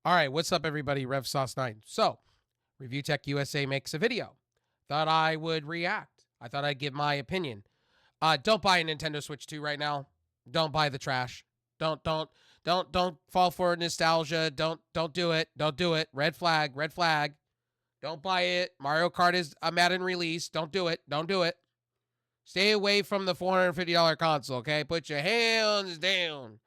All right, what's up, everybody? RevSauce9. So, Review Tech USA makes a video. Thought I would react. I thought I'd give my opinion. Don't buy a Nintendo Switch 2 right now. Don't buy the trash. Don't fall for nostalgia. Don't do it. Don't do it. Red flag. Red flag. Don't buy it. Mario Kart is a Madden release. Don't do it. Don't do it. Stay away from the $450 console. Okay, put your hands down.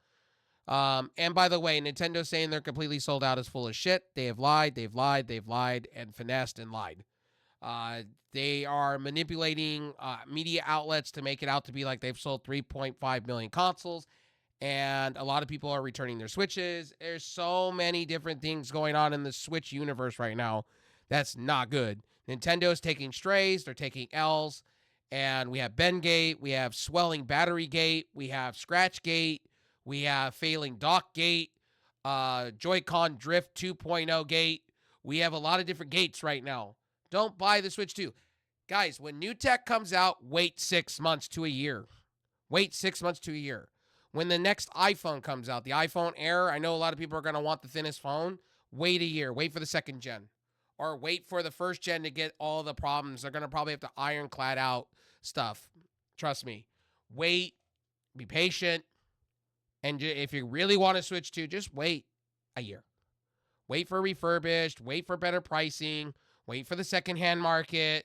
And by the way, Nintendo saying they're completely sold out is full of shit. They have lied, and finessed and lied. They are manipulating media outlets to make it out to be like they've sold 3.5 million consoles, and a lot of people are returning their Switches. There's so many different things going on in the Switch universe right now that's not good. Nintendo's taking strays, they're taking L's, and we have Bengate, we have swelling battery gate, we have scratch gate, we have failing dock gate, Joy-Con drift 2.0 gate. We have a lot of different gates right now. Don't buy the Switch 2. Guys, when new tech comes out, wait 6 months to a year. Wait 6 months to a year. When the next iPhone comes out, the iPhone Air, I know a lot of people are going to want the thinnest phone. Wait a year. Wait for the second gen. Or wait for the first gen to get all the problems. They're going to probably have to ironclad out stuff. Trust me. Wait. Be patient. And if you really want to switch to, just wait a year. Wait for refurbished. Wait for better pricing. Wait for the secondhand market.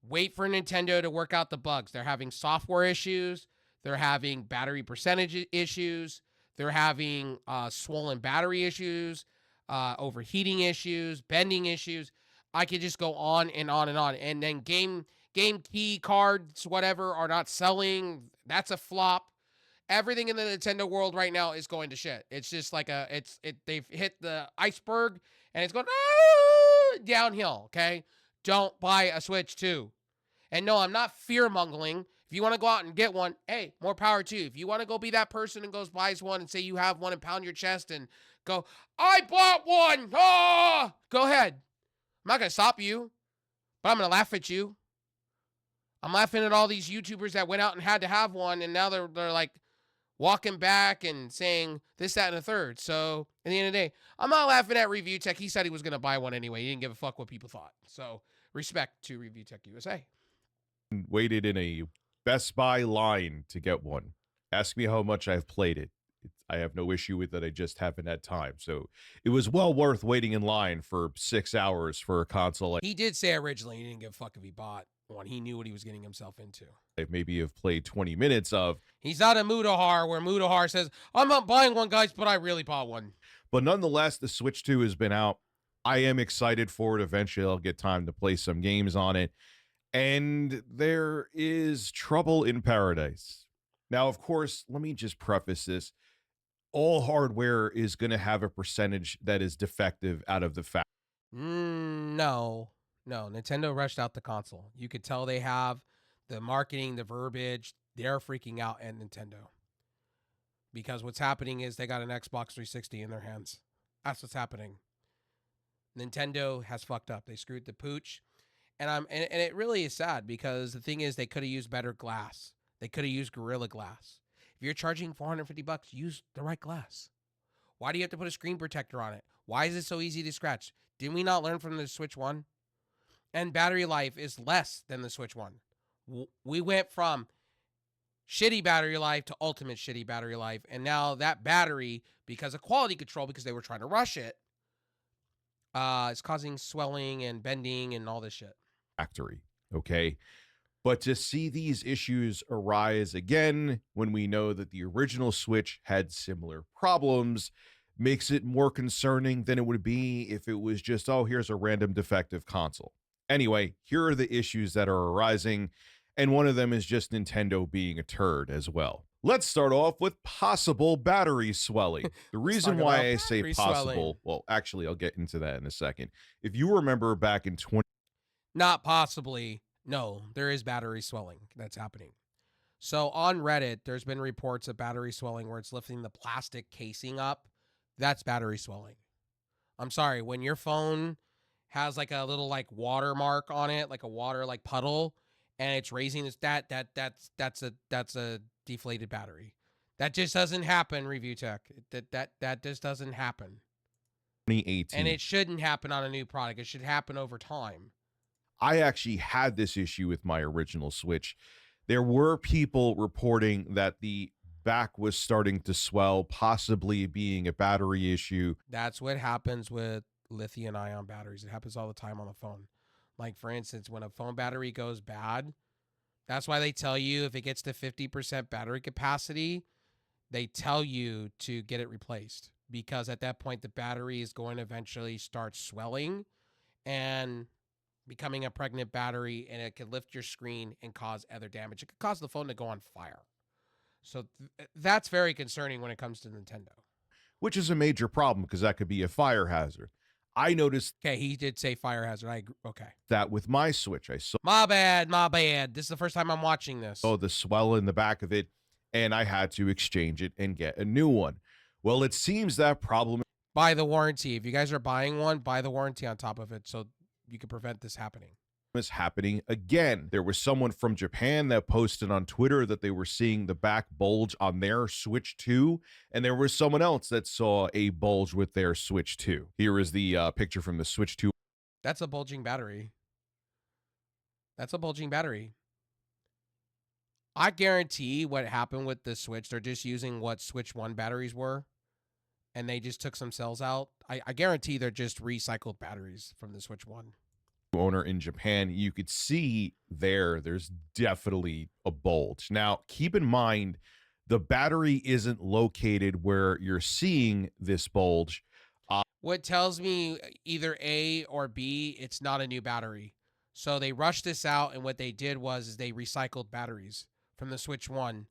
Wait for Nintendo to work out the bugs. They're having software issues. They're having battery percentage issues. They're having swollen battery issues, overheating issues, bending issues. I could just go on and on and on. And then game key cards, whatever, are not selling. That's a flop. Everything in the Nintendo world right now is going to shit. It's just like they've hit the iceberg and it's going downhill. Okay, don't buy a Switch 2. And no, I'm not fear mongering. If you want to go out and get one, hey, more power to you. If you want to go be that person and goes buys one and say you have one and pound your chest and go, I bought one. Oh, go ahead. I'm not gonna stop you, but I'm gonna laugh at you. I'm laughing at all these YouTubers that went out and had to have one, and now they're like walking back and saying this, that, and the third. So at the end of the day, I'm not laughing at Review Tech. He said he was going to buy one anyway. He didn't give a fuck what people thought. So respect to Review Tech USA. Waited in a Best Buy line to get one. Ask me how much I've played it. I have no issue with it. I just haven't had time. So it was well worth waiting in line for 6 hours for a console. He did say originally he didn't give a fuck if he bought one. He knew what he was getting himself into. I maybe have played 20 minutes of. He's not a Mudahar where Mudahar says, I'm not buying one, guys, but I really bought one. But nonetheless, the Switch 2 has been out. I am excited for it. Eventually, I'll get time to play some games on it. And there is trouble in paradise. Now, of course, let me just preface this. All hardware is going to have a percentage that is defective out of the factory. No. Nintendo rushed out the console. You could tell they have the marketing, the verbiage. They're freaking out at Nintendo. Because what's happening is they got an Xbox 360 in their hands. That's what's happening. Nintendo has fucked up. They screwed the pooch. And it really is sad because the thing is they could have used better glass. They could have used Gorilla Glass. If you're charging $450, use the right glass. Why do you have to put a screen protector on it? Why is it so easy to scratch? Didn't we not learn from the Switch 1? And battery life is less than the Switch 1. We went from shitty battery life to ultimate shitty battery life. And now that battery, because of quality control, because they were trying to rush it, is causing swelling and bending and all this shit. Factory, okay? But to see these issues arise again when we know that the original Switch had similar problems makes it more concerning than it would be if it was just, oh, here's a random defective console. Anyway, here are the issues that are arising, and one of them is just Nintendo being a turd as well. Let's start off with possible battery swelling. The reason why I say possible, well, actually, I'll get into that in a second. If you remember back in Not possibly. No, there is battery swelling that's happening. So on Reddit, there's been reports of battery swelling where it's lifting the plastic casing up. That's battery swelling. I'm sorry, when your phone has like a little like watermark on it, like a water like puddle, and it's raising this that's a deflated battery. That just doesn't happen, Review Tech. That just doesn't happen. 2018. And it shouldn't happen on a new product. It should happen over time. I actually had this issue with my original Switch. There were people reporting that the back was starting to swell, possibly being a battery issue. That's what happens with lithium ion batteries. It happens all the time on the phone. Like, for instance, when a phone battery goes bad, that's why they tell you if it gets to 50% battery capacity, they tell you to get it replaced, because at that point, the battery is going to eventually start swelling and becoming a pregnant battery, and it could lift your screen and cause other damage. It could cause the phone to go on fire. So that's very concerning when it comes to Nintendo. Which is a major problem because that could be a fire hazard. I noticed Okay, he did say fire hazard. Okay. that with my Switch. I saw My bad. This is the first time I'm watching this. the swell in the back of it, and I had to exchange it and get a new one. Well, it seems that problem Buy the warranty. If you guys are buying one, buy the warranty on top of it so you can prevent this happening. is happening again. There was someone from Japan that posted on Twitter that they were seeing the back bulge on their Switch 2, and there was someone else that saw a bulge with their Switch 2. Here is the picture from the Switch 2. That's a bulging battery. That's a bulging battery. I guarantee what happened with the Switch, they're just using what Switch 1 batteries were, and they just took some cells out. I guarantee they're just recycled batteries from the Switch 1. Owner in Japan, you could see there's definitely a bulge. Now, keep in mind, the battery isn't located where you're seeing this bulge. What tells me either A or B, it's not a new battery. So they rushed this out, and what they did was they recycled batteries from the Switch 1.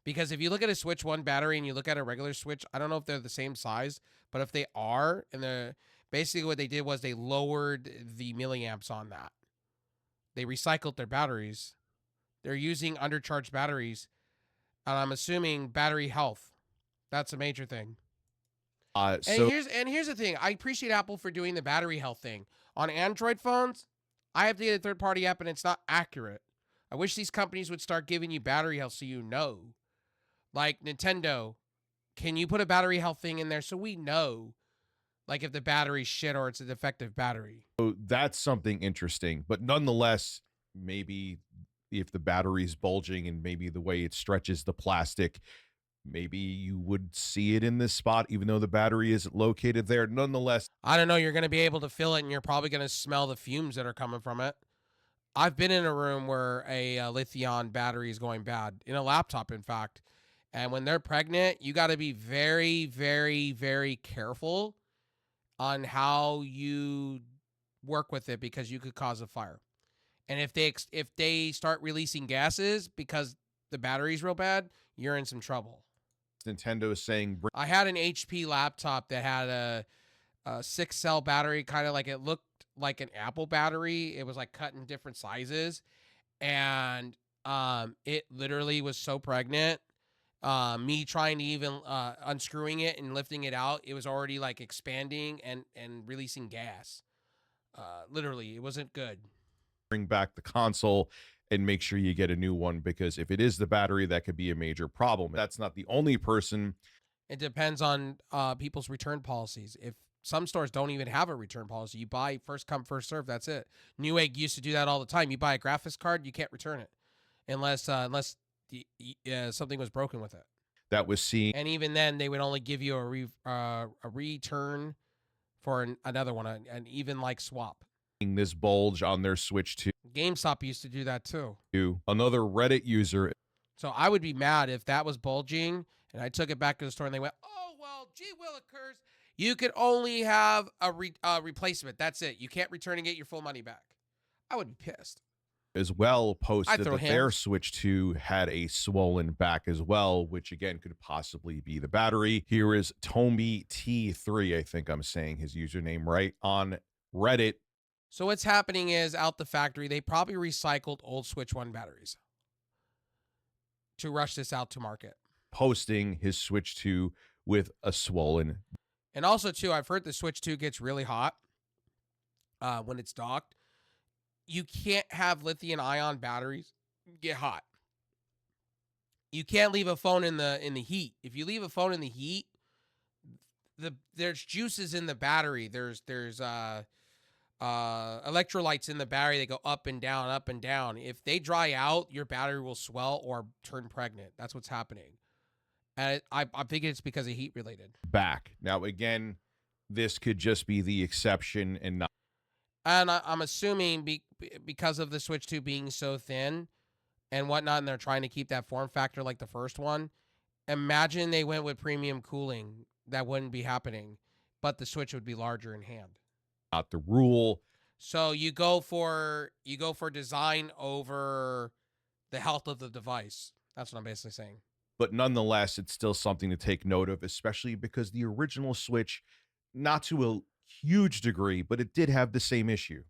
Because if you look at a Switch 1 battery and you look at a regular Switch, I don't know if they're the same size, but if they are, and basically what they did was they lowered the milliamps on that. They recycled their batteries. They're using undercharged batteries, and I'm assuming battery health. That's a major thing. And here's the thing. I appreciate Apple for doing the battery health thing. On Android phones, I have to get a third-party app, and it's not accurate. I wish these companies would start giving you battery health so you know. Like Nintendo, can you put a battery health thing in there so we know, like, if the battery's shit or it's a defective battery? So that's something interesting. But nonetheless, maybe if the battery's bulging and maybe the way it stretches the plastic, maybe you would see it in this spot, even though the battery isn't located there. Nonetheless, I don't know. You're going to be able to feel it, and you're probably going to smell the fumes that are coming from it. I've been in a room where a lithium battery is going bad, in a laptop, in fact. And when they're pregnant, you got to be very, very, very careful on how you work with it, because you could cause a fire. And if they start releasing gases because the battery's real bad, you're in some trouble. Nintendo is saying I had an HP laptop that had a 6-cell battery, kind of like, it looked like an Apple battery. It was like cut in different sizes, and it literally was so pregnant. Me trying to even unscrewing it and lifting it out, it was already like expanding and releasing gas. Literally, it wasn't good. Bring back the console and make sure you get a new one, because if it is the battery, that could be a major problem. That's not the only person. It depends on people's return policies. If some stores don't even have a return policy, you buy first come, first serve. That's it. Newegg used to do that all the time. You buy a graphics card, you can't return it unless something was broken with it. That was seen. And even then, they would only give you a return for another one, an even like swap. This bulge on their Switch 2. GameStop used to do that too. Another Reddit user. So I would be mad if that was bulging and I took it back to the store and they went, "Oh, well, gee willikers, you could only have a replacement. That's it. You can't return and get your full money back." I would be pissed. As well posted that hands. their Switch 2 had a swollen back as well, which again could possibly be the battery. Here is Tommy T3, I think I'm saying his username right, on Reddit. So what's happening is, out the factory, they probably recycled old Switch 1 batteries to rush this out to market. Posting his Switch 2 with a swollen. And also, too, I've heard the Switch 2 gets really hot when it's docked. You can't have lithium-ion batteries get hot. You can't leave a phone in the heat. If you leave a phone in the heat, there's juices in the battery. There's electrolytes in the battery. They go up and down, up and down. If they dry out, your battery will swell or turn pregnant. That's what's happening. And I'm thinking it's because of heat related. Back. Now, again, this could just be the exception and not. And I'm assuming because of the Switch 2 being so thin and whatnot, and they're trying to keep that form factor like the first one, imagine they went with premium cooling. That wouldn't be happening, but the Switch would be larger in hand. Not the rule. So you go for design over the health of the device. That's what I'm basically saying. But nonetheless, it's still something to take note of, especially because the original Switch, not to a huge degree, but it did have the same issue.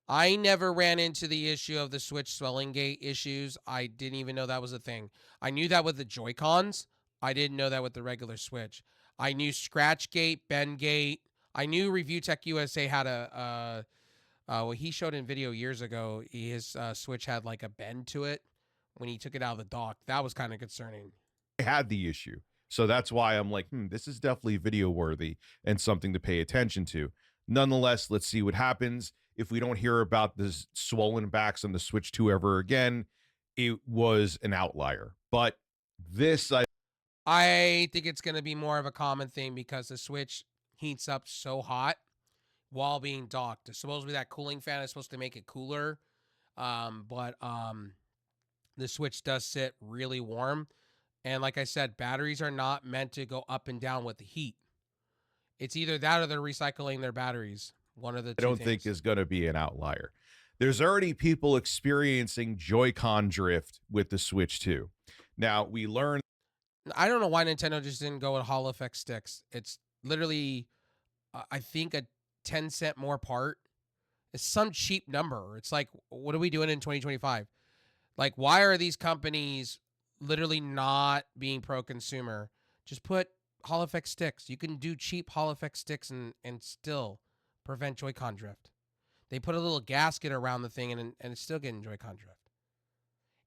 I never ran into the issue of the Switch swelling gate issues. I didn't even know that was a thing. I knew that with the Joy-Cons. I didn't know that with the regular Switch. I knew scratch gate, bend gate. I knew Review Tech USA had well, he showed in video years ago, his Switch had like a bend to it when he took it out of the dock. That was kind of concerning. I had the issue. So that's why I'm like, this is definitely video worthy and something to pay attention to. Nonetheless, let's see what happens. If we don't hear about this swollen backs on the Switch 2 ever again, it was an outlier. But this, I think it's going to be more of a common thing because the Switch heats up so hot while being docked. Supposedly that cooling fan is supposed to make it cooler. But the Switch does sit really warm. And like I said, batteries are not meant to go up and down with the heat. It's either that or they're recycling their batteries. One of the two I don't things. think is going to be an outlier. There's already people experiencing Joy-Con drift with the Switch 2. Now, we learned. I don't know why Nintendo just didn't go with Hall Effect sticks. It's literally, I think, a 10-cent more part. It's some cheap number. It's like, what are we doing in 2025? Like, why are these companies literally not being pro-consumer? Just put Hall Effect sticks. You can do cheap Hall Effect sticks and still prevent Joy-Con drift. They put a little gasket around the thing and it's still getting Joy-Con drift.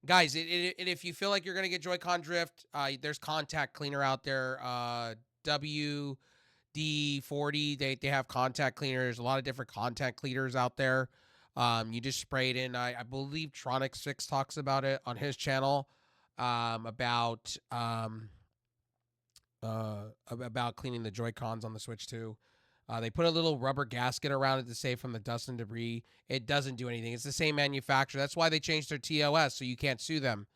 Guys, if you feel like you're going to get Joy-Con drift, there's contact cleaner out there. WD-40, they have contact cleaners. A lot of different contact cleaners out there. You just spray it in. I believe Tronic6 talks about it on his channel, about cleaning the Joy-Cons on the Switch 2. They put a little rubber gasket around it to save from the dust and debris. It doesn't do anything. It's the same manufacturer. That's why they changed their TOS, so you can't sue them.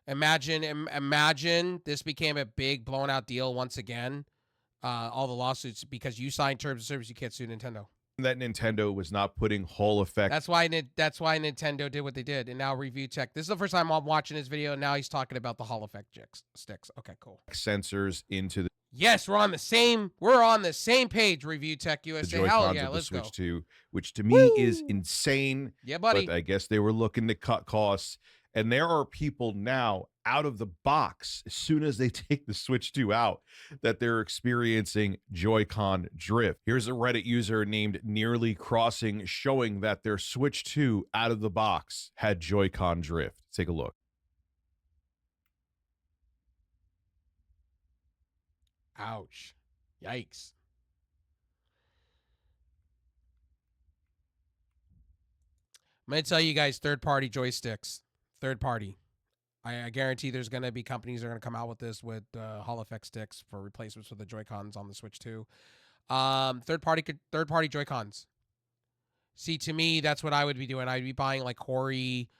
Imagine this became a big blown out deal once again. All the lawsuits because you signed terms of service, you can't sue Nintendo. That Nintendo was not putting Hall Effect. That's why Nintendo did what they did. And now Review Tech. This is the first time I'm watching this video, and now he's talking about the Hall Effect sticks. Okay, cool. Sensors into the. Yes, we're on the same page, Review Tech USA. Hell yeah, let's Switch go. 2, which to me is insane. Yeah, buddy. But I guess they were looking to cut costs. And there are people now out of the box, as soon as they take the Switch 2 out, that they're experiencing Joy-Con drift. Here's a Reddit user named Nearly Crossing showing that their Switch 2 out of the box had Joy-Con drift. Take a look. Ouch. Yikes. I'm going to tell you guys third-party joysticks. Third party. I guarantee there's going to be companies that are going to come out with this with Hall Effect sticks for replacements for the Joy-Cons on the Switch 2. Third-party Joy-Cons. See, to me, that's what I would be doing. I'd be buying like Hori.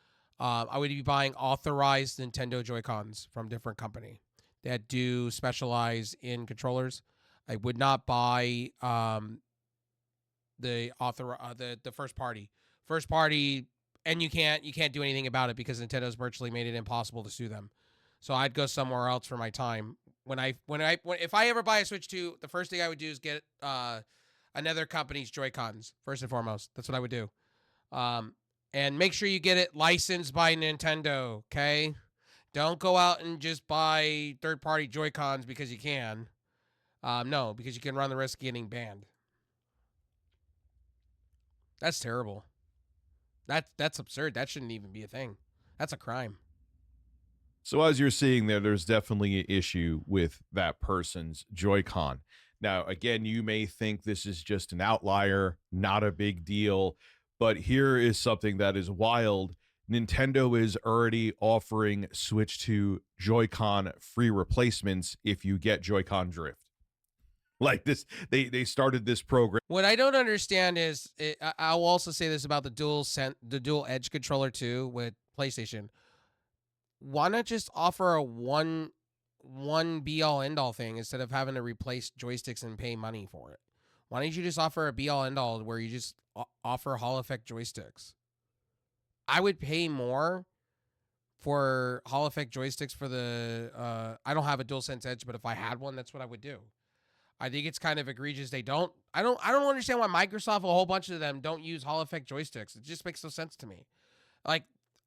I would be buying authorized Nintendo Joy-Cons from different company that do specialize in controllers. I would not buy the first party. First party, and you can't do anything about it because Nintendo's virtually made it impossible to sue them. So I'd go somewhere else for my time. If I ever buy a Switch 2, the first thing I would do is get another company's Joy-Cons first and foremost. That's what I would do. And make sure you get it licensed by Nintendo, okay? Don't go out and just buy third-party Joy-Cons because you can. No, because you can run the risk of getting banned. That's terrible. That's absurd. That shouldn't even be a thing. That's a crime. So as you're seeing there's definitely an issue with that person's Joy-Con. Now, again, you may think this is just an outlier, not a big deal, but here is something that is wild. Nintendo is already offering Switch 2 Joy-Con free replacements if you get Joy-Con Drift. Like this, they started this program. What I don't understand is, I'll also say this about the dual edge controller too with PlayStation. Why not just offer a one be all end all thing instead of having to replace joysticks and pay money for it? Why don't you just offer a be all end all where you just offer Hall Effect joysticks? I would pay more for Hall Effect joysticks for the I don't have a DualSense Edge, but if I had one, that's what I would do. I think it's kind of egregious. I don't understand why Microsoft, a whole bunch of them, don't use Hall Effect joysticks. It just makes no sense to me. Like,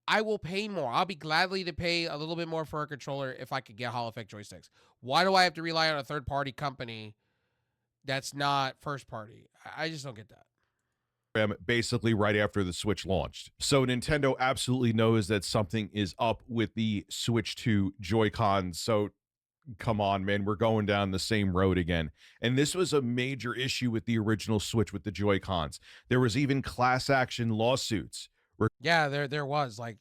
I will pay more. I'll be gladly to pay a little bit more for a controller if I could get Hall Effect joysticks. Why do I have to rely on a third-party company that's not first party? I just don't get that. Basically right after the Switch launched. So Nintendo absolutely knows that something is up with the Switch 2 Joy-Cons. So come on, man, we're going down the same road again. And this was a major issue with the original Switch with the Joy-Cons. There was even class action lawsuits. Yeah, there was. Like,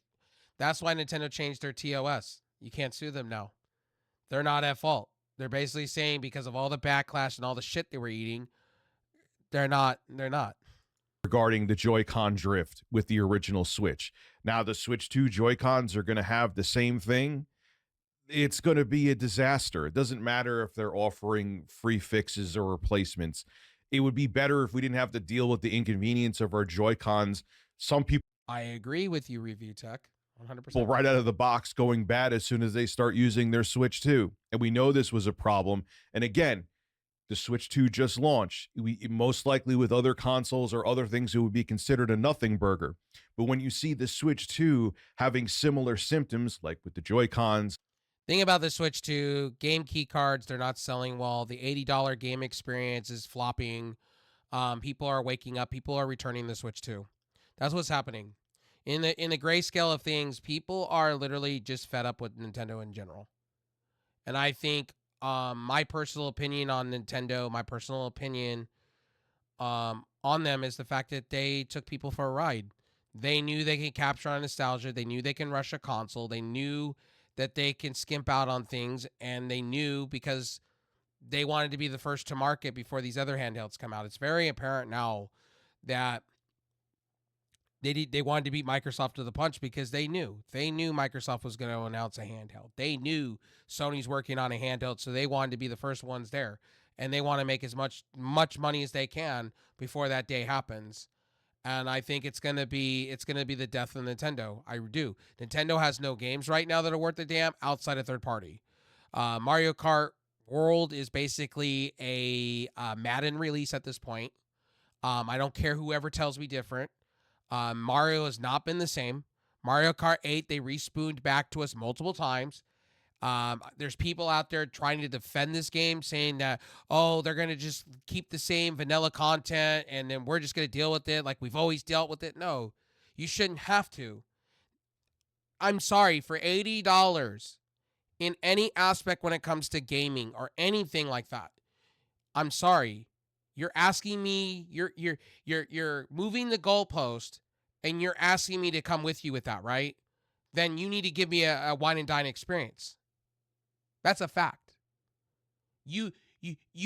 that's why Nintendo changed their TOS. You can't sue them now. They're not at fault. They're basically saying because of all the backlash and all the shit they were eating, they're not. Regarding the Joy-Con drift with the original Switch. Now the Switch 2 Joy-Cons are going to have the same thing. It's going to be a disaster. It doesn't matter if they're offering free fixes or replacements. It would be better if we didn't have to deal with the inconvenience of our Joy-Cons. Some people, I agree with you, Review Tech. 100%. Well, right out of the box going bad as soon as they start using their Switch 2. And we know this was a problem. And again, the Switch 2 just launched. Most likely with other consoles or other things, it would be considered a nothing burger. But when you see the Switch 2 having similar symptoms, like with the Joy-Cons. Thing about the Switch 2, game key cards, they're not selling well. The $80 game experience is flopping. People are waking up. People are returning the Switch 2. That's what's happening. In the grayscale of things, people are literally just fed up with Nintendo in general. And I think my personal opinion on Nintendo, my personal opinion on them is the fact that they took people for a ride. They knew they could capture on nostalgia. They knew they can rush a console. They knew that they can skimp out on things. And they knew because they wanted to be the first to market before these other handhelds come out. It's very apparent now that they wanted to beat Microsoft to the punch because they knew Microsoft was going to announce a handheld. They knew Sony's working on a handheld, so they wanted to be the first ones there, and they want to make as much money as they can before that day happens. And I think it's gonna be the death of Nintendo. I do. Nintendo has no games right now that are worth a damn outside of third party. Mario Kart World is basically a Madden release at this point. I don't care whoever tells me different. Mario has not been the same. Mario Kart 8, they respooned back to us multiple times. There's people out there trying to defend this game, saying that, oh, they're going to just keep the same vanilla content, and then we're just going to deal with it like we've always dealt with it. No, you shouldn't have to. I'm sorry, for $80 in any aspect when it comes to gaming or anything like that, I'm sorry. You're asking me, you're moving the goalpost, and you're asking me to come with you with that, right? Then you need to give me a wine and dine experience. That's a fact. You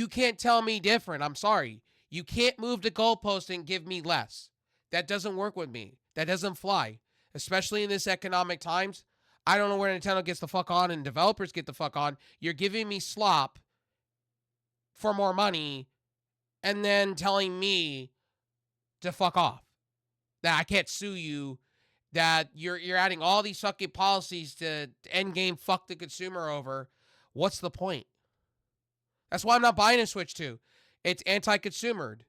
can't tell me different. I'm sorry. You can't move the goalpost and give me less. That doesn't work with me. That doesn't fly, especially in this economic times. I don't know where Nintendo gets the fuck on and developers get the fuck on. You're giving me slop for more money, and then telling me to fuck off, that I can't sue you, that you're adding all these fucking policies to end game fuck the consumer over. What's the point? That's why I'm not buying a Switch 2. It's anti-consumered.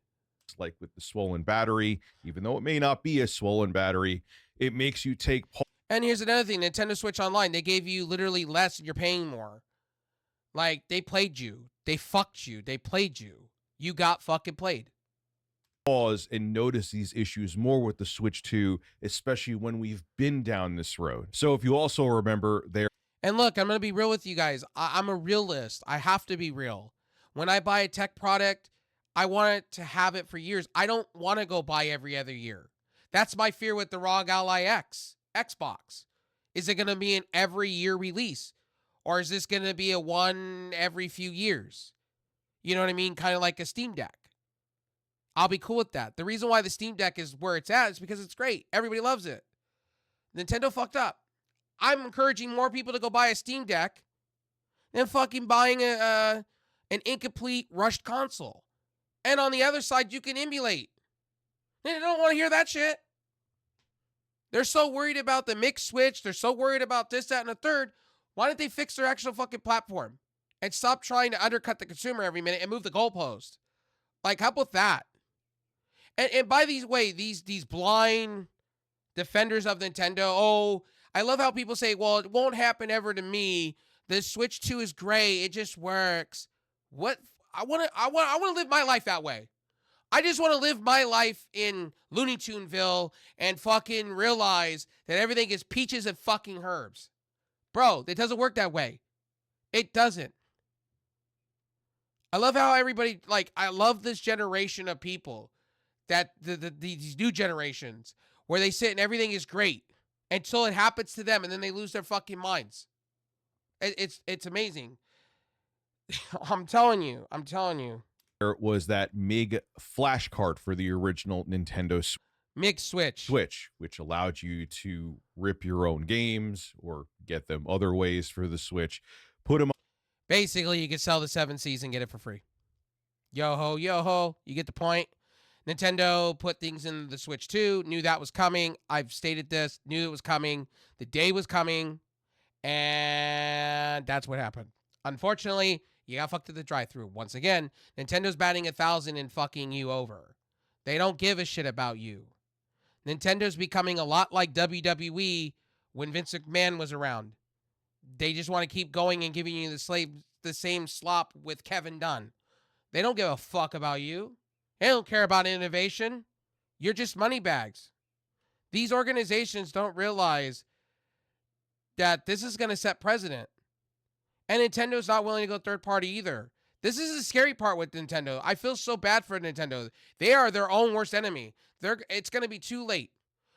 Like with the swollen battery, even though it may not be a swollen battery, it makes you take. And here's another thing, Nintendo Switch Online, they gave you literally less and you're paying more. Like, they played you. They fucked you. They played you. You got fucking played. Pause and notice these issues more with the Switch 2, especially when we've been down this road. So if you also remember there. And look, I'm going to be real with you guys. I'm a realist. I have to be real. When I buy a tech product, I want it to have it for years. I don't want to go buy every other year. That's my fear with the ROG Ally X Xbox. Is it going to be an every year release? Or is this going to be a one every few years? You know what I mean? Kind of like a Steam Deck. I'll be cool with that. The reason why the Steam Deck is where it's at is because it's great. Everybody loves it. Nintendo fucked up. I'm encouraging more people to go buy a Steam Deck than fucking buying an incomplete rushed console. And on the other side, you can emulate. They don't want to hear that shit. They're so worried about the mixed switch. They're so worried about this, that, and the third. Why don't they fix their actual fucking platform and stop trying to undercut the consumer every minute and move the goalpost? Like, how about that? And by these way, these blind defenders of Nintendo, oh, I love how people say, well, it won't happen ever to me. The Switch 2 is great. It just works. What? I want to live my life that way. I just want to live my life in Looney Tuneville and fucking realize that everything is peaches and fucking herbs. Bro, it doesn't work that way. It doesn't. I love how everybody, like, I love this generation of people that these new generations where they sit and everything is great until it happens to them and then they lose their fucking minds. It's amazing. I'm telling you. There was that MIG flash card for the original Nintendo MIG Switch, which allowed you to rip your own games or get them other ways for the Switch. Put them. Basically, you could sell the 7 Cs and get it for free. Yo ho, you get the point. Nintendo put things in the Switch 2, knew that was coming. I've stated this, knew it was coming. The day was coming, and that's what happened. Unfortunately, you got fucked at the drive-thru. Once again, Nintendo's batting 1,000 and fucking you over. They don't give a shit about you. Nintendo's becoming a lot like WWE when Vince McMahon was around. They just want to keep going and giving you the same slop with Kevin Dunn. They don't give a fuck about you. They don't care about innovation. You're just money bags. These organizations don't realize that this is going to set precedent. And Nintendo's not willing to go third party either. This is the scary part with Nintendo. I feel so bad for Nintendo. They are their own worst enemy. It's going to be too late.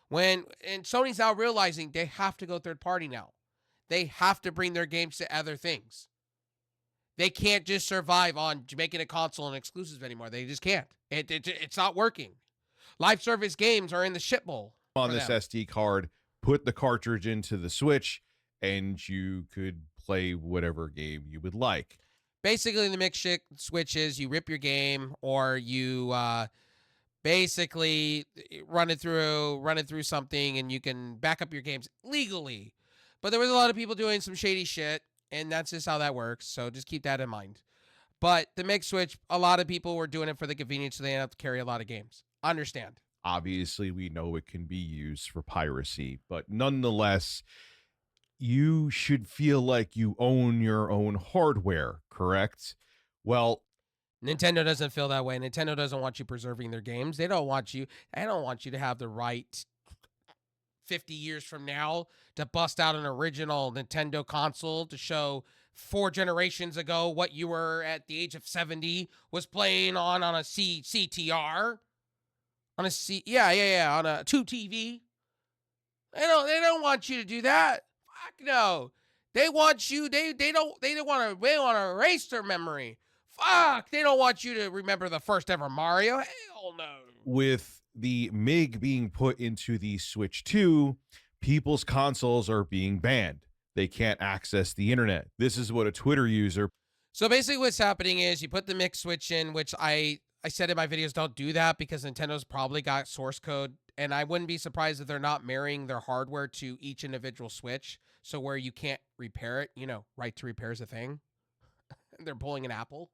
And Sony's now realizing they have to go third party now. They have to bring their games to other things. They can't just survive on making a console and exclusives anymore. They just can't. It's not working. Live service games are in the shit bowl. On this SD card, put the cartridge into the Switch, and you could play whatever game you would like. Basically, the mix switch is you rip your game, or you basically run it through something, and you can back up your games legally. But there was a lot of people doing some shady shit, and that's just how that works. So just keep that in mind. But the mix switch, a lot of people were doing it for the convenience, so they didn't have to carry a lot of games. Understand. Obviously, we know it can be used for piracy, but nonetheless, you should feel like you own your own hardware, correct? Well, Nintendo doesn't feel that way. Nintendo doesn't want you preserving their games. They don't want you to have the right 50 years from now to bust out an original Nintendo console to show 4 generations ago what you were at the age of 70 was playing on a CTR. On a 2 TV. They don't want you to do that. Fuck no. They want you, they want to erase their memory. Fuck, they don't want you to remember the first ever Mario. Hell no. With the MIG being put into the Switch 2, people's consoles are being banned. They can't access the internet. This is what a Twitter user. So basically what's happening is you put the mix switch in, which I said in my videos, don't do that because Nintendo's probably got source code. And I wouldn't be surprised if they're not marrying their hardware to each individual Switch. So where you can't repair it, right to repair is a thing. They're pulling an Apple.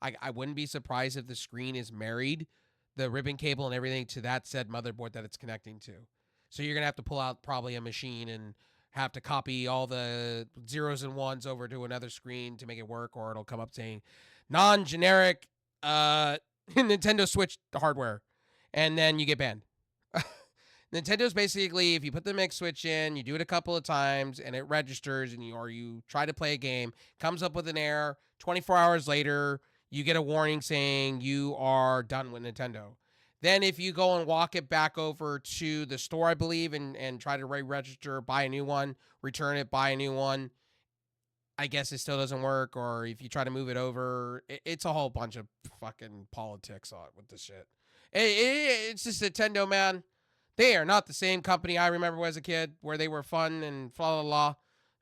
I wouldn't be surprised if the screen is married, the ribbon cable and everything, to that said motherboard that it's connecting to. So you're going to have to pull out probably a machine and have to copy all the zeros and ones over to another screen to make it work, or it'll come up saying non-generic Nintendo Switch hardware, and then you get banned. Nintendo's basically, if you put the mix switch in, you do it a couple of times, and it registers, or you try to play a game, comes up with an error. 24 hours later, you get a warning saying you are done with Nintendo. Then if you go and walk it back over to the store, I believe, and try to re-register, buy a new one, return it, buy a new one, I guess it still doesn't work. Or if you try to move it over, it's a whole bunch of fucking politics on with this shit. It's just Nintendo, man. They are not the same company I remember as a kid, where they were fun and blah blah blah.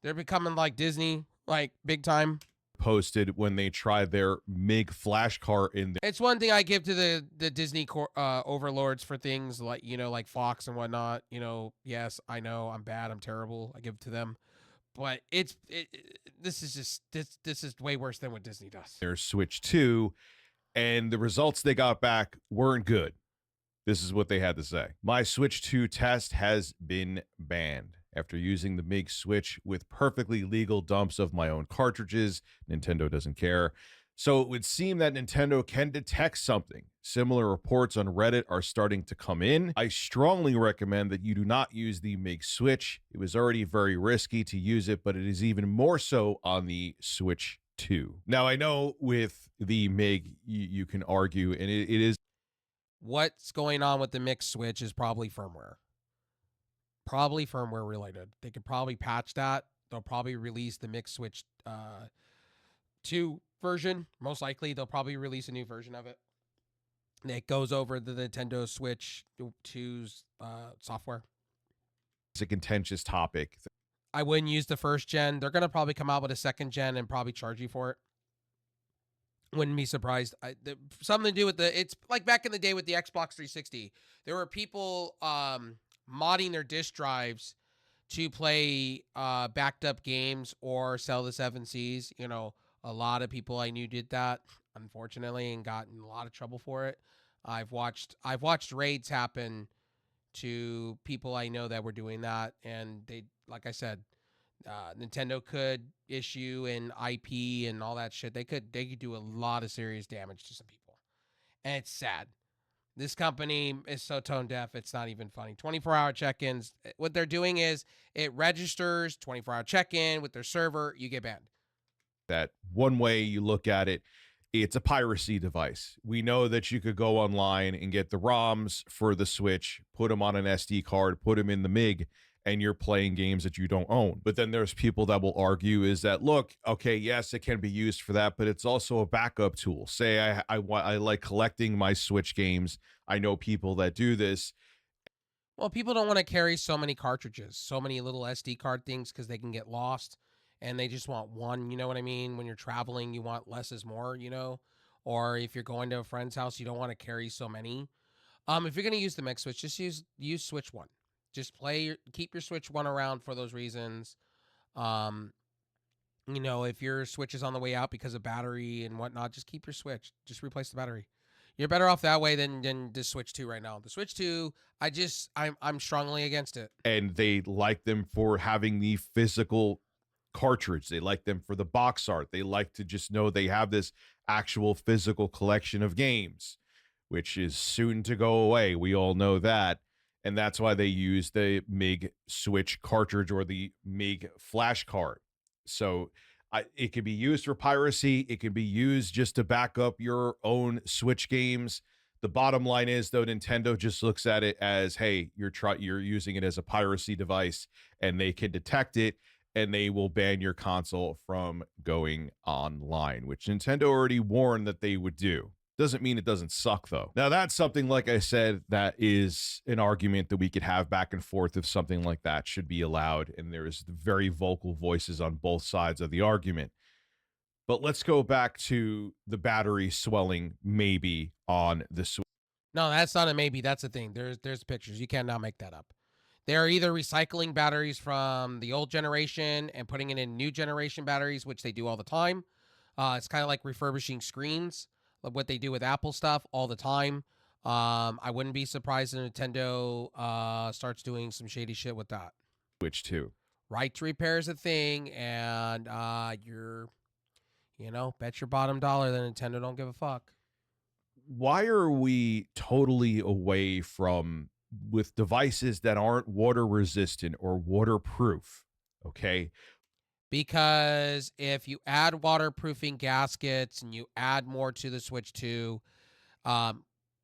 They're becoming like Disney, like big time. Posted when they tried their MiG flash cart in there. It's one thing I give to the Disney overlords for things like, like Fox and whatnot. Yes, I know I'm bad, I'm terrible. I give it to them, but this is just this is way worse than what Disney does. Their Switch 2, and the results they got back weren't good. This is what they had to say. My Switch 2 test has been banned. After using the MiG Switch with perfectly legal dumps of my own cartridges, Nintendo doesn't care. So it would seem that Nintendo can detect something. Similar reports on Reddit are starting to come in. I strongly recommend that you do not use the MiG Switch. It was already very risky to use it, but it is even more so on the Switch 2. Now, I know with the MiG, you can argue, and it is. What's going on with the MiG Switch is probably firmware. Probably firmware related. They could probably patch that. They'll probably release the MiG Switch 2 version. Most likely, they'll probably release a new version of it that goes over the Nintendo Switch 2's software. It's a contentious topic. I wouldn't use the first gen. They're going to probably come out with a second gen and probably charge you for it. Wouldn't be surprised. Something to do with it's like back in the day with the Xbox 360. There were people modding their disk drives to play backed up games or sell the 7Cs. A lot of people I knew did that, unfortunately, and got in a lot of trouble for it. I've watched raids happen to people I know that were doing that, and they, like I said, Nintendo could issue an IP and all that shit. They could do a lot of serious damage to some people, and it's sad. This company is so tone deaf, it's not even funny. 24-hour check-ins. What they're doing is it registers 24-hour check-in with their server. You get banned. That one way you look at it, it's a piracy device. We know that you could go online and get the ROMs for the Switch, put them on an SD card, put them in the MiG, and you're playing games that you don't own. But then there's people that will argue is that, look, okay, yes, it can be used for that, but it's also a backup tool. Say I like collecting my Switch games. I know people that do this. Well, people don't want to carry so many cartridges, so many little SD card things, because they can get lost, and they just want one. You know what I mean? When you're traveling, you want less is more, or if you're going to a friend's house, you don't want to carry so many. If you're going to use the MiG Switch, just use Switch 1. Just keep your Switch 1 around for those reasons. If your Switch is on the way out because of battery and whatnot, just keep your Switch. Just replace the battery. You're better off that way than the Switch 2 right now. The Switch 2, I'm strongly against it. And they like them for having the physical cartridge. They like them for the box art. They like to just know they have this actual physical collection of games, which is soon to go away. We all know that. And that's why they use the MiG Switch cartridge or the MiG flash card. So it can be used for piracy. It can be used just to back up your own Switch games. The bottom line is, though, Nintendo just looks at it as, hey, you're using it as a piracy device, and they can detect it, and they will ban your console from going online, which Nintendo already warned that they would do. Doesn't mean it doesn't suck, though. Now, that's something, like I said, that is an argument that we could have back and forth if something like that should be allowed. And there's very vocal voices on both sides of the argument. But let's go back to the battery swelling maybe on the Switch. No, that's not a maybe. That's a thing. There's pictures. You cannot make that up. They're either recycling batteries from the old generation and putting it in new generation batteries, which they do all the time. It's kind of like refurbishing screens. What they do with Apple stuff all the time. I wouldn't be surprised if Nintendo starts doing some shady shit with that. Switch 2. Right to repair is a thing, and bet your bottom dollar that Nintendo don't give a fuck. Why are we totally away from with devices that aren't water resistant or waterproof? Okay. because if you add waterproofing gaskets and you add more to the Switch 2,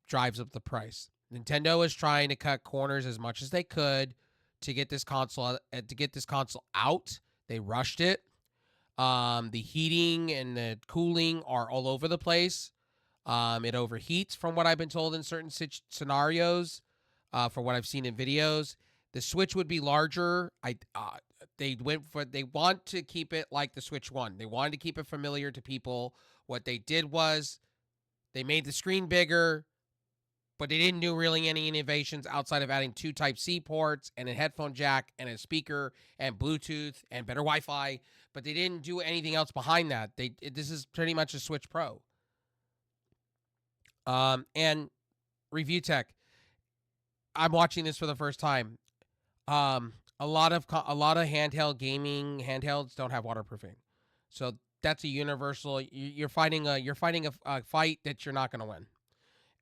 drives up the price. Nintendo is trying to cut corners as much as they could to get this console out. They rushed it. The heating and the cooling are all over the place. It overheats from what I've been told in certain scenarios, for what I've seen in videos. The Switch would be larger. They want to keep it like the Switch 1. They wanted to keep it familiar to people. What they did was they made the screen bigger, but they didn't do really any innovations outside of adding 2 Type-C ports and a headphone jack and a speaker and Bluetooth and better Wi-Fi, but they didn't do anything else behind that. This is pretty much a Switch Pro. And Review Tech, I'm watching this for the first time. A lot of handheld gaming handhelds don't have waterproofing, so that's a universal. You're fighting a fight that you're not going to win,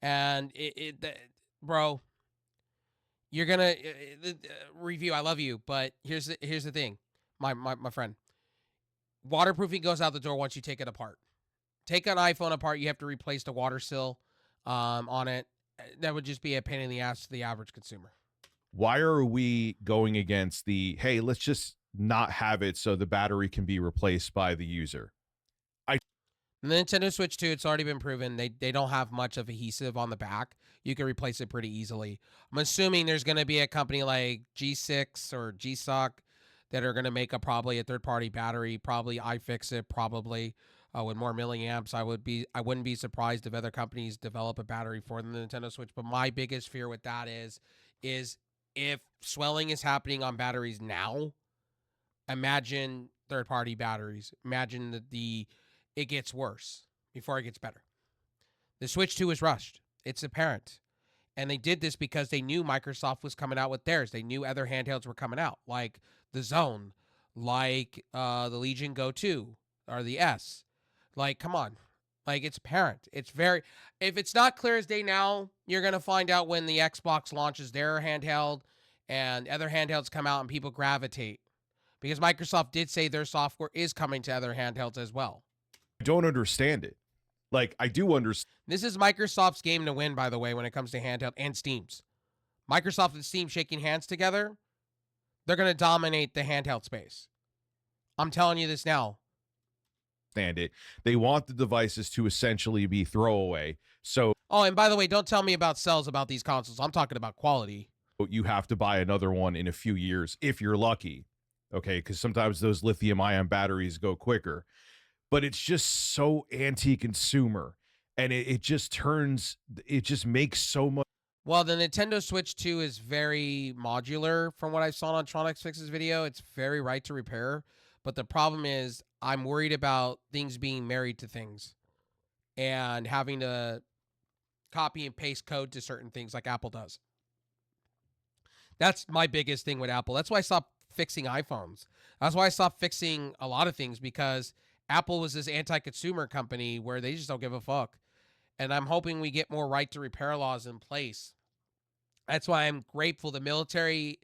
and bro, you're gonna review. I love you, but here's the thing, my friend. Waterproofing goes out the door once you take it apart. Take an iPhone apart, you have to replace the water sill on it. That would just be a pain in the ass to the average consumer. Why are we going against the, hey, let's just not have it so the battery can be replaced by the user? The Nintendo Switch 2, it's already been proven they don't have much of adhesive on the back. You can replace it pretty easily. I'm assuming there's going to be a company like G6 or GSOC that are going to make probably a third-party battery, probably iFixit, probably with more milliamps. I wouldn't be surprised if other companies develop a battery for the Nintendo Switch. But my biggest fear with that is if swelling is happening on batteries now, imagine third-party batteries. Imagine that it gets worse before it gets better. The Switch 2 is rushed. It's apparent. And they did this because they knew Microsoft was coming out with theirs. They knew other handhelds were coming out, like the Zone, like the Legion Go 2, or the S. Like, come on. Like, it's apparent. If it's not clear as day now, you're going to find out when the Xbox launches their handheld and other handhelds come out and people gravitate. Because Microsoft did say their software is coming to other handhelds as well. I don't understand it. Like, I do understand. This is Microsoft's game to win, by the way, when it comes to handheld, and Steam's. Microsoft and Steam shaking hands together, they're going to dominate the handheld space. I'm telling you this now. It. They want the devices to essentially be throwaway. So, oh, and by the way, don't tell me about cells about these consoles. I'm talking about quality. You have to buy another one in a few years if you're lucky. Okay, because sometimes those lithium-ion batteries go quicker. But it's just so anti-consumer, and it just makes so much. Well, the Nintendo Switch 2 is very modular from what I saw on Tronics Fix's video. It's very right to repair. But the problem is I'm worried about things being married to things and having to copy and paste code to certain things like Apple does. That's my biggest thing with Apple. That's why I stopped fixing iPhones. That's why I stopped fixing a lot of things, because Apple was this anti-consumer company where they just don't give a fuck. And I'm hoping we get more right to repair laws in place. That's why I'm grateful the military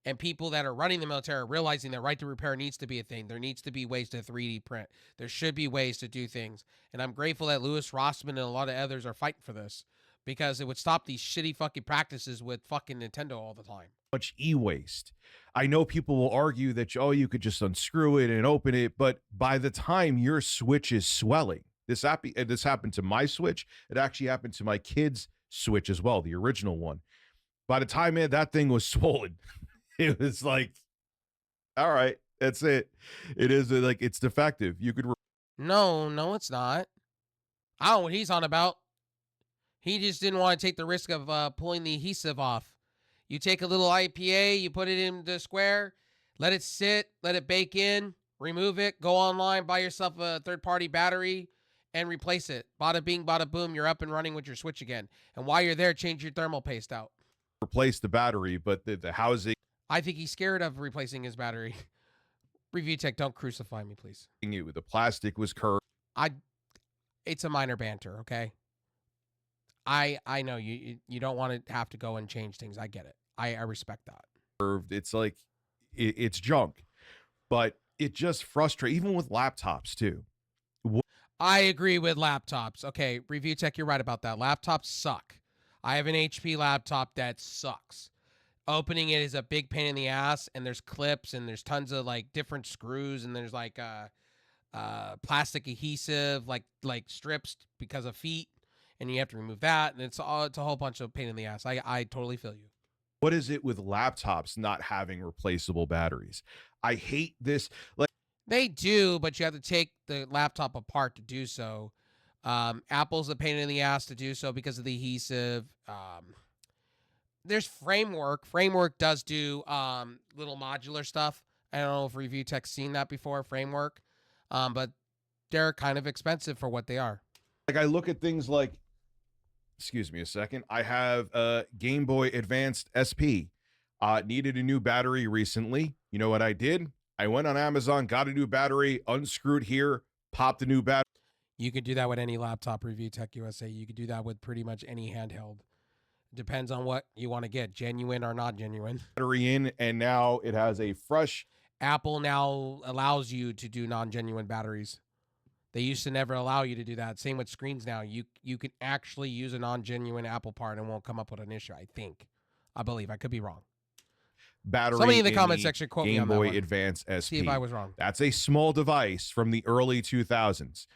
and people that are running the military are realizing that right to repair needs to be a thing. There needs to be ways to 3D print. There should be ways to do things. And I'm grateful that Louis Rossmann and a lot of others are fighting for this, because it would stop these shitty fucking practices with fucking Nintendo all the time. Much e-waste. I know people will argue that, you could just unscrew it and open it, but by the time your Switch is swelling, this happened to my Switch. It actually happened to my kid's Switch as well, the original one. By the time that thing was swollen, it was like, all right, that's it. It is like, it's defective. You could. No, it's not. I don't know what he's on about. He just didn't want to take the risk of pulling the adhesive off. You take a little IPA, you put it in the square, let it sit, let it bake in, remove it, go online, buy yourself a third-party battery, and replace it. Bada bing, bada boom, you're up and running with your Switch again. And while you're there, change your thermal paste out. Replace the battery, but the housing. I think he's scared of replacing his battery. Review Tech, don't crucify me, please. The plastic was curved. It's a minor banter, okay? I know you don't want to have to go and change things. I get it. I respect that. It's like it's junk. But it just frustrates, even with laptops too. I agree with laptops. Okay, Review Tech, you're right about that. Laptops suck. I have an HP laptop that sucks. Opening it is a big pain in the ass, and there's clips, and there's tons of like different screws, and there's like plastic adhesive, like strips because of feet, and you have to remove that, and it's a whole bunch of pain in the ass. I totally feel you. What is it with laptops not having replaceable batteries? I hate this. Like, They do, but you have to take the laptop apart to do so. Apple's a pain in the ass to do so because of the adhesive. There's Framework. Framework does do little modular stuff. I don't know if Review Tech's seen that before, Framework. But they're kind of expensive for what they are. I look at things like, excuse me a second. I have a Game Boy Advanced SP. Needed a new battery recently. You know what I did? I went on Amazon, got a new battery, unscrewed here, popped a new battery. You could do that with any laptop, Review Tech USA. You could do that with pretty much any handheld. Depends on what you want to get, genuine or not genuine. Battery in, and now it has a fresh. Apple now allows you to do non-genuine batteries. They used to never allow you to do that. Same with screens now. You can actually use a non-genuine Apple part and won't come up with an issue, I think. I believe. I could be wrong. Battery. Somebody in the comment section quote me on that Game Boy one. Advance SP. See if I was wrong. That's a small device from the early 2000s.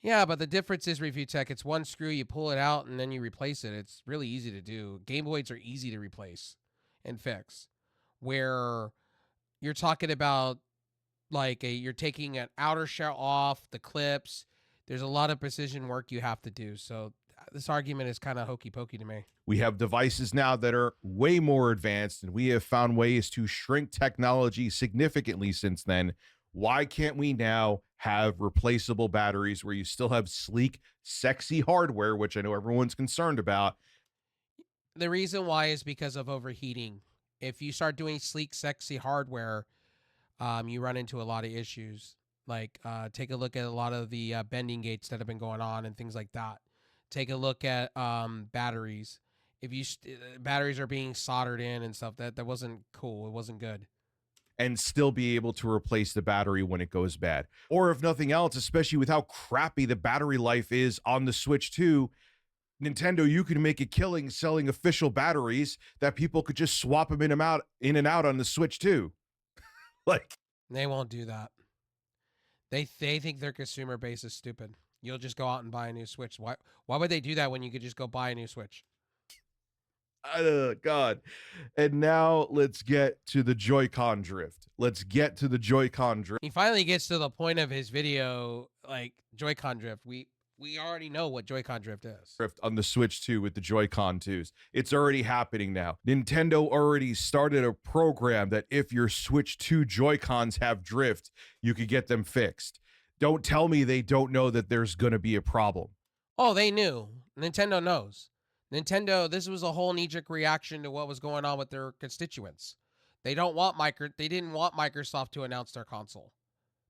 Yeah, but the difference is, Review Tech, it's one screw, you pull it out, and then you replace it. It's really easy to do. Game Boys are easy to replace and fix. Where you're talking about, like, you're taking an outer shell off, the clips. There's a lot of precision work you have to do. So this argument is kind of hokey pokey to me. We have devices now that are way more advanced, and we have found ways to shrink technology significantly since then. Why can't we now have replaceable batteries where you still have sleek, sexy hardware, which I know everyone's concerned about? The reason why is because of overheating. If you start doing sleek, sexy hardware, you run into a lot of issues. Like, take a look at a lot of the bending gates that have been going on and things like that. Take a look at batteries. If you batteries are being soldered in and stuff, that wasn't cool. It wasn't good. And still be able to replace the battery when it goes bad. Or if nothing else, especially with how crappy the battery life is on the Switch 2, Nintendo, you can make a killing selling official batteries that people could just swap them in and out on the Switch 2. Like, they won't do that. They think their consumer base is stupid. You'll just go out and buy a new Switch. Why would they do that when you could just go buy a new Switch? God. And now let's get to the Joy-Con drift. He finally gets to the point of his video, like Joy-Con drift. We already know what Joy-Con drift is. Drift on the Switch 2 with the Joy-Con 2s. It's already happening now. Nintendo already started a program that if your Switch 2 Joy-Cons have drift, you could get them fixed. Don't tell me they don't know that there's going to be a problem. Oh, they knew. Nintendo knows. This was a whole knee-jerk reaction to what was going on with their constituents. They didn't want Microsoft to announce their console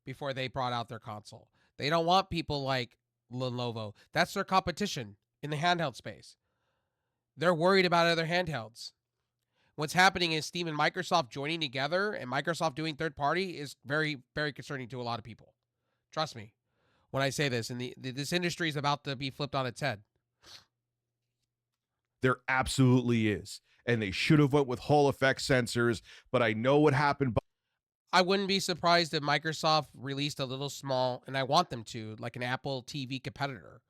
before they brought out their console. They don't want people like Lenovo. That's their competition in the handheld space. They're worried about other handhelds. What's happening is Steam and Microsoft joining together and Microsoft doing third party is very, very concerning to a lot of people. Trust me when I say this. And this industry is about to be flipped on its head. There absolutely is. And they should have went with Hall effect sensors, but I know what happened. I wouldn't be surprised if Microsoft released a little small, and I want them to, like an Apple TV competitor.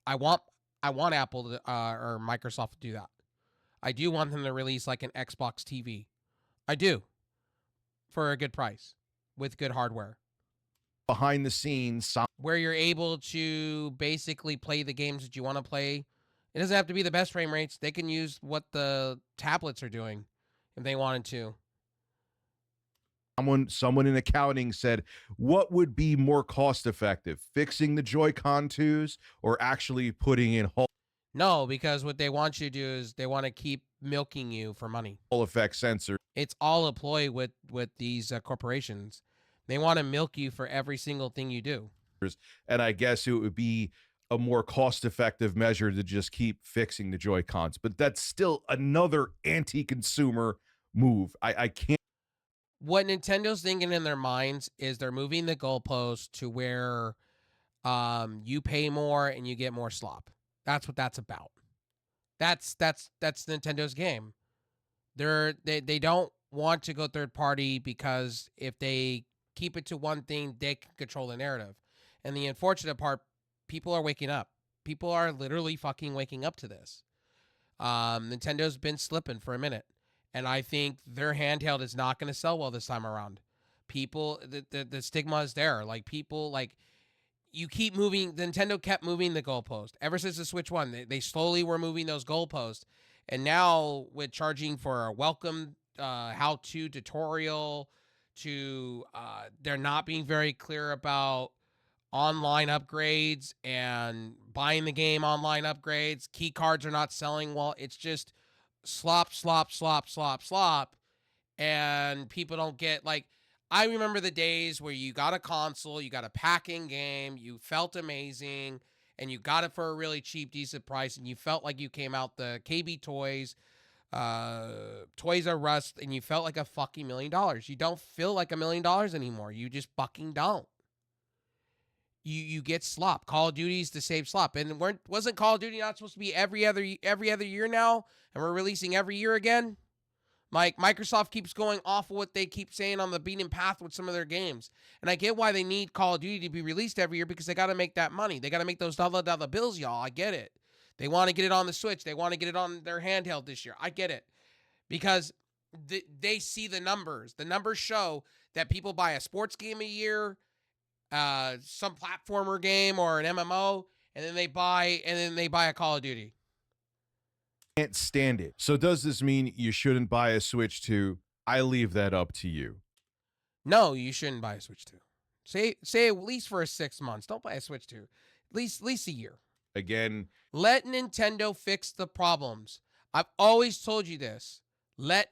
I want Apple to, or Microsoft to do that. I do want them to release like an Xbox TV. I do. For a good price with good hardware. Behind the scenes, where you're able to basically play the games that you want to play. It doesn't have to be the best frame rates. They can use what the tablets are doing if they wanted to. Someone in accounting said, what would be more cost effective, fixing the Joy-Con 2s or actually putting in Hall? No, because what they want you to do is they want to keep milking you for money. Hall effect sensor. It's all a ploy with these corporations. They want to milk you for every single thing you do. And I guess it would be a more cost-effective measure to just keep fixing the Joy-Cons. But that's still another anti-consumer move. I can't. what Nintendo's thinking in their minds is they're moving the goalpost to where you pay more and you get more slop. That's what that's about. That's Nintendo's game. They don't want to go third party because if they keep it to one thing, they can control the narrative. And the unfortunate part, people are waking up. People are literally fucking waking up to this. Nintendo's been slipping for a minute, and I think their handheld is not going to sell well this time around. People, the stigma is there. Like people, like you keep moving. Nintendo kept moving the goalpost ever since the Switch 1. They slowly were moving those goalposts, and now with charging for a welcome how-to tutorial, to they're not being very clear about online upgrades and buying the game online upgrades. Key cards are not selling well. It's just slop, slop, slop, slop, slop. And people don't get like, I remember the days where you got a console, you got a pack-in game, you felt amazing, and you got it for a really cheap, decent price, and you felt like you came out the KB Toys, Toys R Us, and you felt like a fucking $1 million. You don't feel like $1 million anymore. You just fucking don't. You get slop. Call of Duty's the same slop. And wasn't Call of Duty not supposed to be every other year now? And we're releasing every year again? Like, Microsoft keeps going off of what they keep saying on the beaten path with some of their games. And I get why they need Call of Duty to be released every year, because they got to make that money. They got to make those dollar bills, y'all. I get it. They want to get it on the Switch. They want to get it on their handheld this year. I get it. Because they see the numbers. The numbers show that people buy a sports game a year, some platformer game or an MMO, and then they buy a Call of Duty. Can't stand it. So does this mean you shouldn't buy a Switch 2? I leave that up to you. No, you shouldn't buy a Switch 2. Say at least for 6 months. Don't buy a Switch 2. At least a year. Again, let Nintendo fix the problems. I've always told you this. Let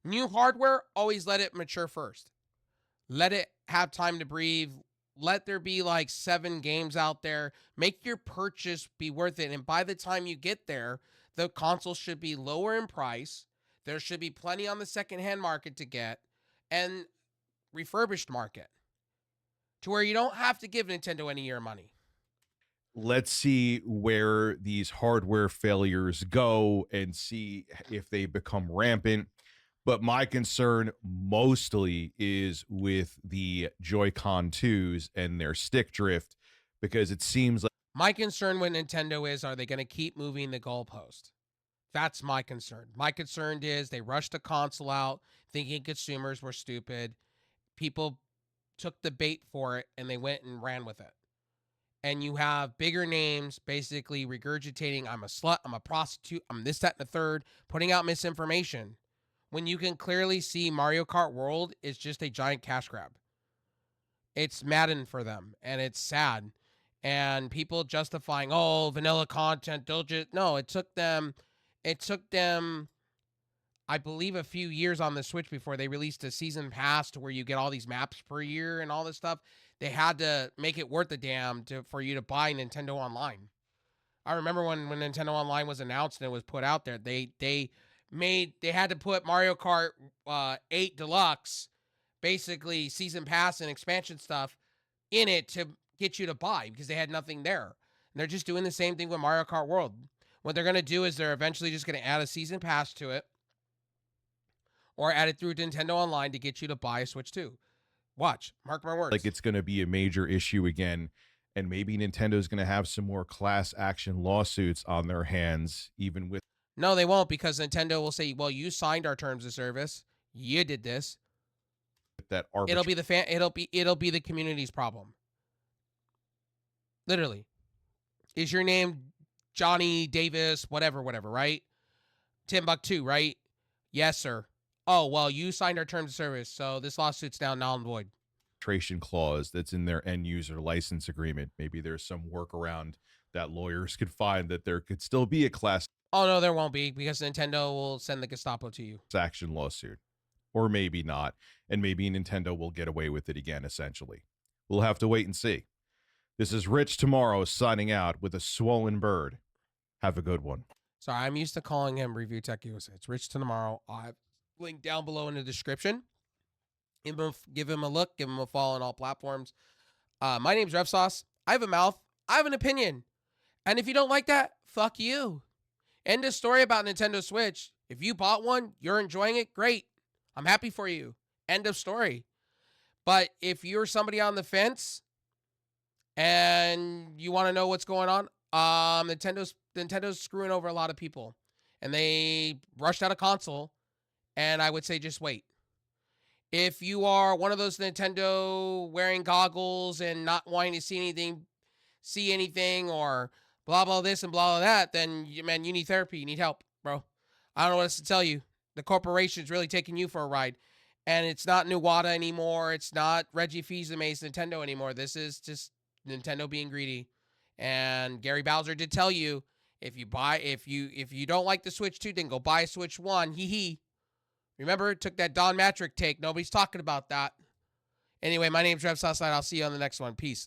new hardware, always let it mature first. Let it have time to breathe. Let there be like 7 games out there. Make your purchase be worth it. And by the time you get there, the console should be lower in price. There should be plenty on the secondhand market to get, and refurbished market, to where you don't have to give Nintendo any of your money. Let's see where these hardware failures go and see if they become rampant. But my concern mostly is with the Joy-Con 2s and their stick drift, because it seems like... My concern with Nintendo is, are they going to keep moving the goalpost? That's my concern. My concern is they rushed the console out thinking consumers were stupid. People took the bait for it and they went and ran with it. And you have bigger names basically regurgitating, I'm a slut, I'm a prostitute, I'm this, that, and the third, putting out misinformation, when you can clearly see Mario Kart World is just a giant cash grab. It's maddening for them, and it's sad. And people justifying, oh, vanilla content, they'll just... No, it took them, I believe, a few years on the Switch before they released a season pass to where you get all these maps per year and all this stuff. They had to make it worth a damn for you to buy Nintendo Online. I remember when Nintendo Online was announced and it was put out there, they had to put Mario Kart 8 Deluxe, basically season pass and expansion stuff, in it to get you to buy, because they had nothing there. And they're just doing the same thing with Mario Kart World. What they're going to do is they're eventually just going to add a season pass to it, or add it through Nintendo Online to get you to buy a Switch 2. Watch. Mark my words. Like it's going to be a major issue again, and maybe Nintendo's going to have some more class action lawsuits on their hands, even with... No, they won't, because Nintendo will say, well, you signed our terms of service. You did this. That it'll be the community's problem. Literally. Is your name Johnny Davis, whatever, right? Timbuktu, right? Yes, sir. Oh, well, you signed our terms of service, so this lawsuit's now null and void. Arbitration clause that's in their end user license agreement. Maybe there's some workaround that lawyers could find that there could still be a class... Oh, no, there won't be, because Nintendo will send the Gestapo to you. Action lawsuit. Or maybe not. And maybe Nintendo will get away with it again, essentially. We'll have to wait and see. This is Rich Tomorrow signing out with a swollen bird. Have a good one. Sorry, I'm used to calling him Review Tech USA. It's Rich Tomorrow. I've linked down below in the description. Give him a look. Give him a follow on all platforms. My name's RevSauce. I have a mouth. I have an opinion. And if you don't like that, fuck you. End of story about Nintendo Switch. If you bought one, you're enjoying it, great. I'm happy for you. End of story. But if you're somebody on the fence and you want to know what's going on, Nintendo's screwing over a lot of people. And they rushed out a console, and I would say just wait. If you are one of those Nintendo wearing goggles and not wanting to see anything, or blah blah this and blah blah that, then man, you need therapy. You need help, bro. I don't know what else to tell you. The corporation's really taking you for a ride, and it's not Nuwata anymore. It's not Reggie Fils-Aimé's Nintendo anymore. This is just Nintendo being greedy. And Gary Bowser did tell you, if you don't like the Switch 2, then go buy a Switch 1. Hee hee. Remember, it took that Don Matrick take. Nobody's talking about that. Anyway, my name's RevSauce. I'll see you on the next one. Peace.